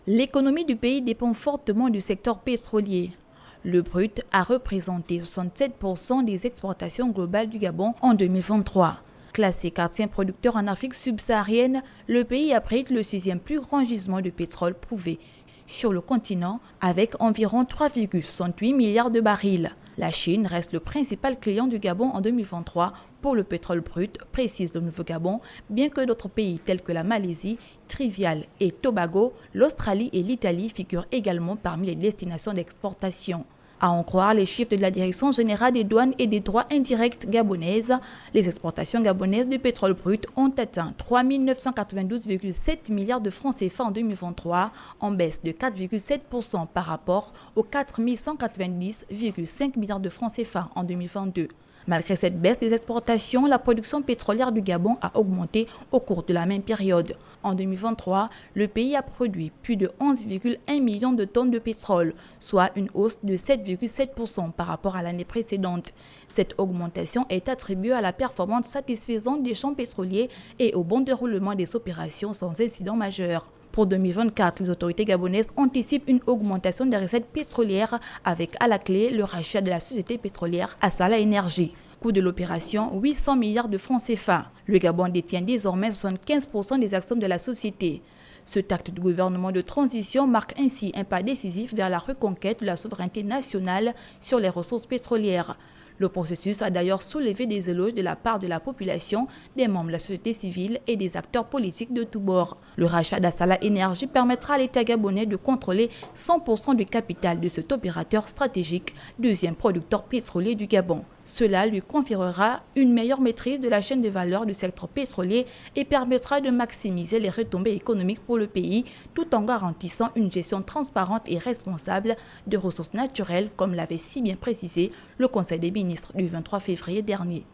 L'économie du pays dépend fortement du secteur pétrolier. Le brut a représenté 67% des exportations globales du Gabon en 2023. Classé quatrième producteur en Afrique subsaharienne, le pays abrite le sixième plus grand gisement de pétrole prouvé sur le continent avec environ 3,68 milliards de barils. La Chine reste le principal client du Gabon en 2023 pour le pétrole brut, précise le Nouveau Gabon, bien que d'autres pays tels que la Malaisie, Trivial et Tobago, l'Australie et l'Italie figurent également parmi les destinations d'exportation. À en croire les chiffres de la Direction générale des douanes et des droits indirects gabonaise, les exportations gabonaises de pétrole brut ont atteint 3 992,7 milliards de francs CFA en 2023, en baisse de 4,7% par rapport aux 4 190,5 milliards de francs CFA en 2022. Malgré cette baisse des exportations, la production pétrolière du Gabon a augmenté au cours de la même période. En 2023, le pays a produit plus de 11,1 millions de tonnes de pétrole, soit une hausse de 7,7% par rapport à l'année précédente. Cette augmentation est attribuée à la performance satisfaisante des champs pétroliers et au bon déroulement des opérations sans incident majeur. Pour 2024, les autorités gabonaises anticipent une augmentation des recettes pétrolières avec à la clé le rachat de la société pétrolière Assala Energy. Coût de l'opération, 800 milliards de francs CFA. Le Gabon détient désormais 75% des actions de la société. Ce acte du gouvernement de transition marque ainsi un pas décisif vers la reconquête de la souveraineté nationale sur les ressources pétrolières. Le processus a d'ailleurs soulevé des éloges de la part de la population, des membres de la société civile et des acteurs politiques de tous bords. Le rachat d'Assala Energy permettra à l'État gabonais de contrôler 100% du capital de cet opérateur stratégique, deuxième producteur pétrolier du Gabon. Cela lui conférera une meilleure maîtrise de la chaîne de valeur du secteur pétrolier et permettra de maximiser les retombées économiques pour le pays, tout en garantissant une gestion transparente et responsable des ressources naturelles, comme l'avait si bien précisé le Conseil des ministres du 23 février dernier.